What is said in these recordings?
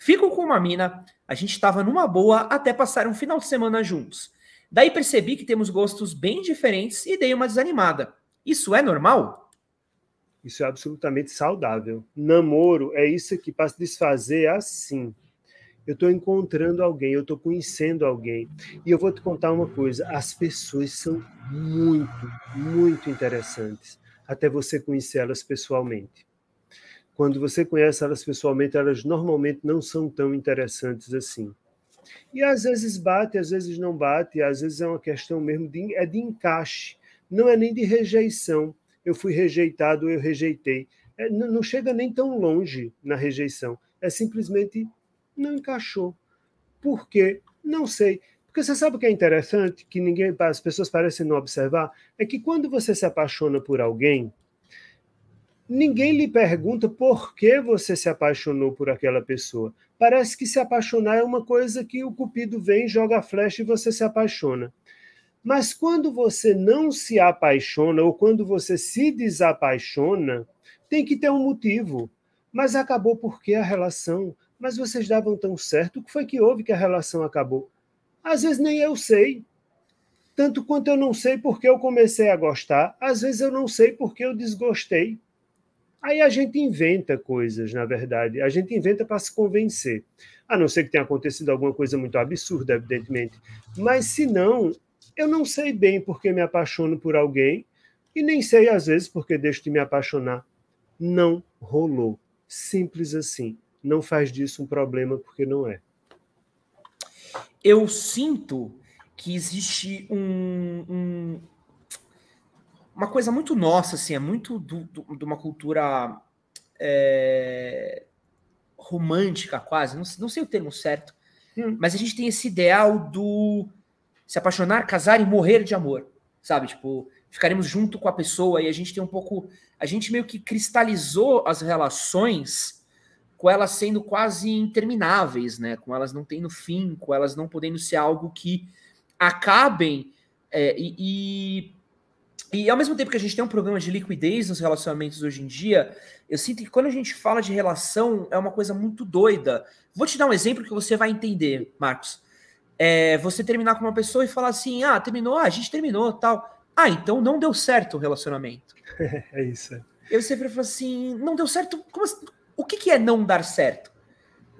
Fico com uma mina, a gente tava numa boa até passar um final de semana juntos. Daí percebi que temos gostos bem diferentes e dei uma desanimada. Isso é normal? Isso é absolutamente saudável. Namoro é isso aqui, para se desfazer assim. Eu estou encontrando alguém, eu estou conhecendo alguém. E eu vou te contar uma coisa, as pessoas são muito, muito interessantes, até você conhecer elas pessoalmente. Quando você conhece elas pessoalmente, elas normalmente não são tão interessantes assim. E às vezes bate, às vezes não bate, às vezes é uma questão mesmo de encaixe, não é nem de rejeição. Eu fui rejeitado, eu rejeitei. Não chega nem tão longe na rejeição, é simplesmente não encaixou. Por quê? Não sei. Porque você sabe o que é interessante, que as pessoas parecem não observar, é que quando você se apaixona por alguém, ninguém lhe pergunta por que você se apaixonou por aquela pessoa. Parece que se apaixonar é uma coisa que o cupido vem, joga a flecha e você se apaixona. Mas quando você não se apaixona, ou quando você se desapaixona, tem que ter um motivo. Mas acabou porque a relação? Mas vocês davam tão certo, o que foi que houve que a relação acabou? Às vezes nem eu sei. Tanto quanto eu não sei porque eu comecei a gostar, às vezes eu não sei porque eu desgostei. Aí a gente inventa coisas, na verdade. A gente inventa para se convencer. A não ser que tenha acontecido alguma coisa muito absurda, evidentemente. Mas, se não, eu não sei bem porque me apaixono por alguém e nem sei, às vezes, porque deixo de me apaixonar. Não rolou. Simples assim. Não faz disso um problema, porque não é. Eu sinto que existe uma coisa muito nossa, assim, é muito de uma cultura romântica, quase, não sei o termo certo, mas a gente tem esse ideal do se apaixonar, casar e morrer de amor, sabe? Tipo, ficaremos junto com a pessoa e a gente tem um pouco... A gente meio que cristalizou as relações com elas sendo quase intermináveis, né? Com elas não tendo fim, com elas não podendo ser algo que acabem e ao mesmo tempo que a gente tem um problema de liquidez nos relacionamentos hoje em dia, eu sinto que quando a gente fala de relação é uma coisa muito doida. Vou te dar um exemplo que você vai entender, Marcos. Você terminar com uma pessoa e falar assim, terminou, a gente terminou, tal. Então não deu certo o relacionamento. É isso. E aí você fala assim, não deu certo? Como assim? O que é não dar certo?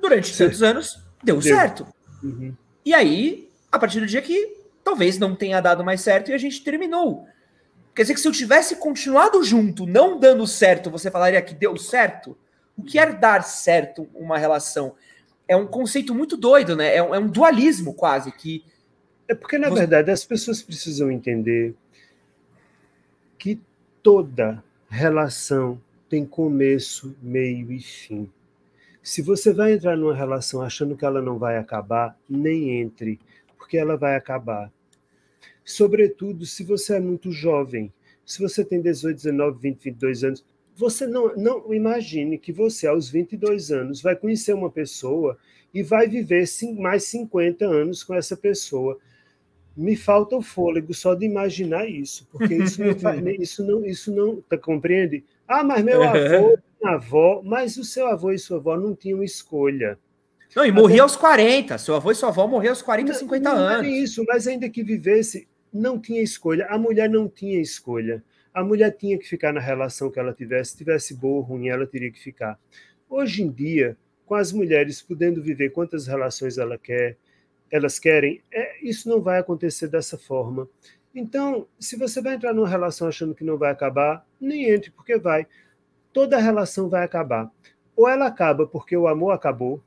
Durante tantos anos, deu certo. Uhum. E aí, a partir do dia que talvez não tenha dado mais certo e a gente terminou. Quer dizer que se eu tivesse continuado junto, não dando certo, você falaria que deu certo? O que é dar certo uma relação? É um conceito muito doido, né? É um dualismo quase. É porque, na verdade, as pessoas precisam entender que toda relação tem começo, meio e fim. Se você vai entrar numa relação achando que ela não vai acabar, nem entre, porque ela vai acabar. Sobretudo se você é muito jovem, se você tem 18, 19, 20, 22 anos, você não imagine que você, aos 22 anos, vai conhecer uma pessoa e vai viver mais 50 anos com essa pessoa. Me falta o fôlego só de imaginar isso, porque isso não tá, compreende? Mas meu avô, minha avó, mas o seu avô e sua avó não tinham escolha. Não, e morria aos 40. Seu avô e sua avó morreram aos 40, 50 não anos. é nem isso, mas ainda que vivesse, não tinha escolha. A mulher não tinha escolha. A mulher tinha que ficar na relação que ela tivesse. Se tivesse boa ou ruim, ela teria que ficar. Hoje em dia, com as mulheres podendo viver quantas relações elas querem, isso não vai acontecer dessa forma. Então, se você vai entrar numa relação achando que não vai acabar, nem entre, porque vai. Toda relação vai acabar. Ou ela acaba porque o amor acabou,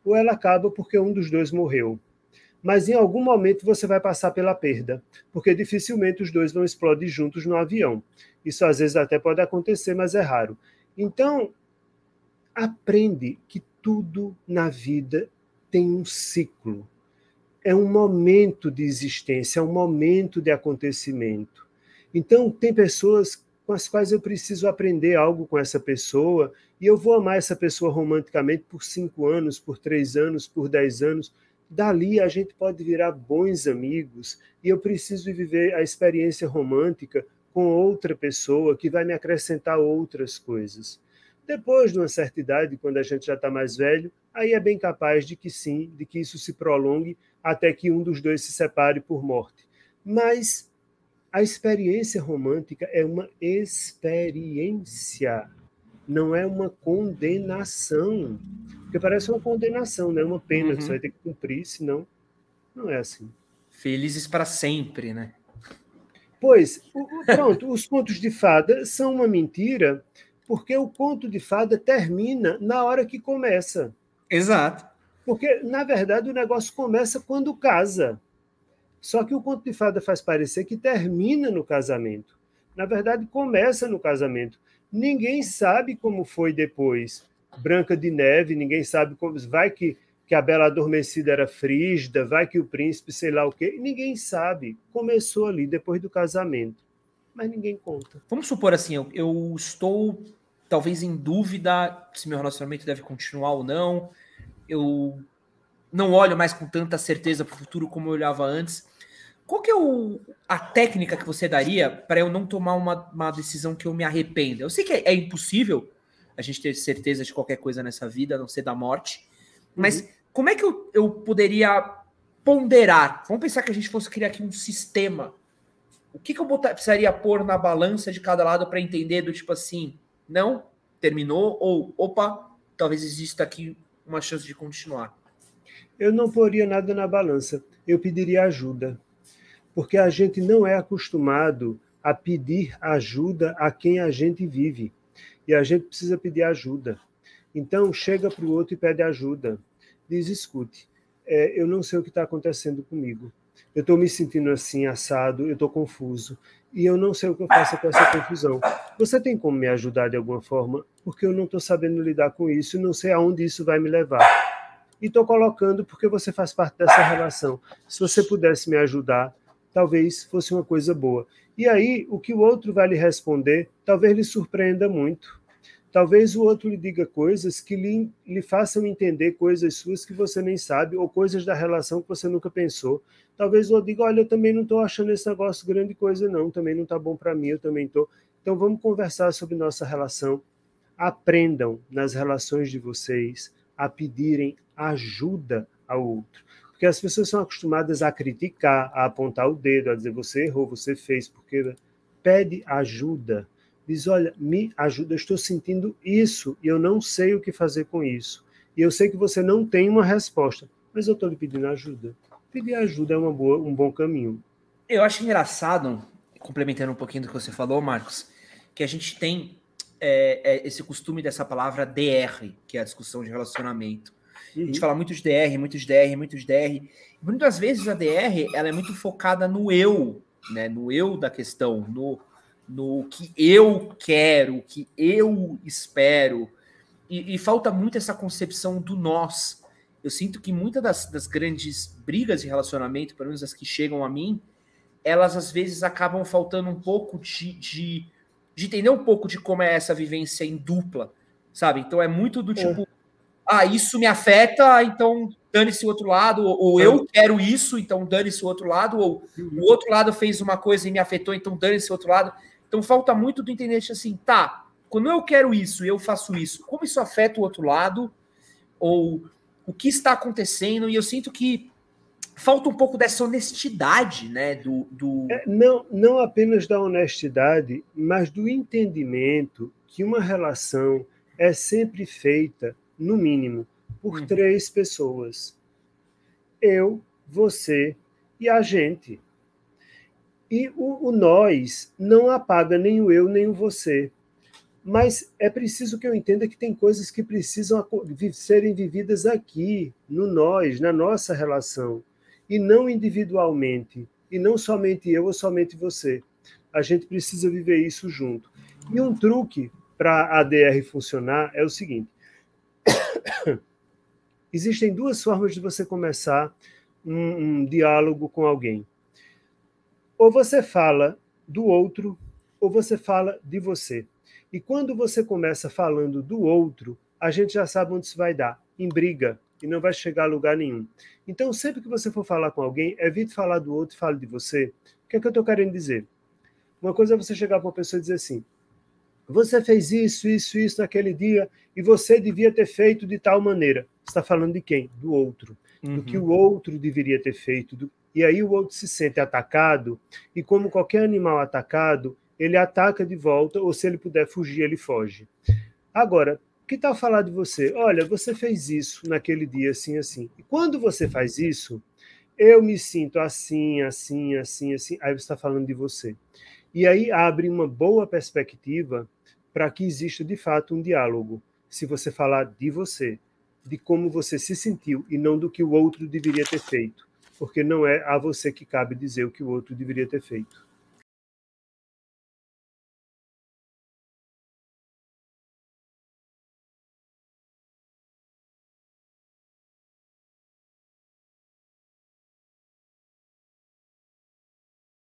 ou ela acaba porque um dos dois morreu. Mas em algum momento você vai passar pela perda, porque dificilmente os dois vão explodir juntos no avião. Isso às vezes até pode acontecer, mas é raro. Então, aprende que tudo na vida tem um ciclo. É um momento de existência, é um momento de acontecimento. Então, tem pessoas com as quais eu preciso aprender algo com essa pessoa, e eu vou amar essa pessoa romanticamente por 5 anos, por 3 anos, por 10 anos. Dali a gente pode virar bons amigos, e eu preciso viver a experiência romântica com outra pessoa que vai me acrescentar outras coisas. Depois de uma certa idade, quando a gente já está mais velho, aí é bem capaz de que sim, de que isso se prolongue até que um dos dois se separe por morte. Mas a experiência romântica é uma experiência, não é uma condenação. Porque parece uma condenação, né? Uma pena que você vai ter que cumprir, senão não é assim. Felizes para sempre, né? Pois, pronto, os contos de fada são uma mentira, porque o conto de fada termina na hora que começa. Exato. Porque, na verdade, o negócio começa quando casa. Só que o conto de fada faz parecer que termina no casamento. Na verdade, começa no casamento. Ninguém sabe como foi depois. Branca de Neve, ninguém sabe como. Vai que a Bela Adormecida era frígida, vai que o príncipe, sei lá o quê. Ninguém sabe. Começou ali, depois do casamento. Mas ninguém conta. Vamos supor assim, eu estou talvez em dúvida se meu relacionamento deve continuar ou não. Eu não olho mais com tanta certeza para o futuro como eu olhava antes. Qual que é a técnica que você daria para eu não tomar uma decisão que eu me arrependa? Eu sei que é impossível a gente ter certeza de qualquer coisa nessa vida, a não ser da morte, mas como é que eu poderia ponderar? Vamos pensar que a gente fosse criar aqui um sistema. O que eu precisaria pôr na balança de cada lado para entender do tipo assim, não, terminou, ou opa, talvez exista aqui uma chance de continuar? Eu não poria nada na balança. Eu pediria ajuda. Porque a gente não é acostumado a pedir ajuda a quem a gente vive. E a gente precisa pedir ajuda. Então, chega para o outro e pede ajuda. Diz, escute, eu não sei o que está acontecendo comigo. Eu estou me sentindo assim, assado, eu estou confuso. E eu não sei o que eu faço com essa confusão. Você tem como me ajudar de alguma forma? Porque eu não estou sabendo lidar com isso e não sei aonde isso vai me levar. E estou colocando porque você faz parte dessa relação. Se você pudesse me ajudar, talvez fosse uma coisa boa. E aí, o que o outro vai lhe responder, talvez lhe surpreenda muito. Talvez o outro lhe diga coisas que lhe façam entender coisas suas que você nem sabe, ou coisas da relação que você nunca pensou. Talvez o outro diga, olha, eu também não estou achando esse negócio grande coisa, não. Também não está bom para mim, eu também estou. Então, vamos conversar sobre nossa relação. Aprendam nas relações de vocês a pedirem ajuda ao outro. Porque as pessoas são acostumadas a criticar, a apontar o dedo, a dizer você errou, você fez, porque pede ajuda. Diz, olha, me ajuda, eu estou sentindo isso e eu não sei o que fazer com isso. E eu sei que você não tem uma resposta, mas eu estou lhe pedindo ajuda. Pedir ajuda é um bom caminho. Eu acho engraçado, complementando um pouquinho do que você falou, Marcos, que a gente tem esse costume dessa palavra DR, que é a discussão de relacionamento. A gente fala muito de DR, muito de DR, muito de DR. Muitas vezes a DR ela é muito focada no eu, né? No eu da questão, no que eu quero, o que eu espero. E falta muito essa concepção do nós. Eu sinto que muitas das grandes brigas de relacionamento, pelo menos as que chegam a mim, elas às vezes acabam faltando um pouco de entender um pouco de como é essa vivência em dupla, sabe? Então é muito do tipo, isso me afeta, então dane-se o outro lado, ou eu quero isso, então dane-se o outro lado, ou o outro lado fez uma coisa e me afetou, então dane-se o outro lado. Então falta muito do entender assim, tá, quando eu quero isso e eu faço isso, como isso afeta o outro lado, ou o que está acontecendo, e eu sinto que falta um pouco dessa honestidade, né, não apenas da honestidade, mas do entendimento que uma relação é sempre feita, no mínimo, por três pessoas. Eu, você e a gente. E o nós não apaga nem o eu, nem o você. Mas é preciso que eu entenda que tem coisas que precisam serem vividas aqui, no nós, na nossa relação, e não individualmente, e não somente eu ou somente você. A gente precisa viver isso junto. E um truque para a ADR funcionar é o seguinte: existem duas formas de você começar um diálogo com alguém. Ou você fala do outro, ou você fala de você. E quando você começa falando do outro, a gente já sabe onde isso vai dar, em briga, e não vai chegar a lugar nenhum. Então, sempre que você for falar com alguém, evite falar do outro e fale de você. O que é que eu estou querendo dizer? Uma coisa é você chegar para uma pessoa e dizer assim, você fez isso naquele dia, e você devia ter feito de tal maneira. Você está falando de quem? Do outro. Do que o outro deveria ter feito. E aí o outro se sente atacado, e como qualquer animal atacado, ele ataca de volta, ou se ele puder fugir, ele foge. Agora, que tal falar de você? Olha, você fez isso naquele dia, assim, assim. E quando você faz isso, eu me sinto assim, assim, assim, assim. Aí você está falando de você. E aí abre uma boa perspectiva para que exista, de fato, um diálogo. Se você falar de você, de como você se sentiu, e não do que o outro deveria ter feito. Porque não é a você que cabe dizer o que o outro deveria ter feito.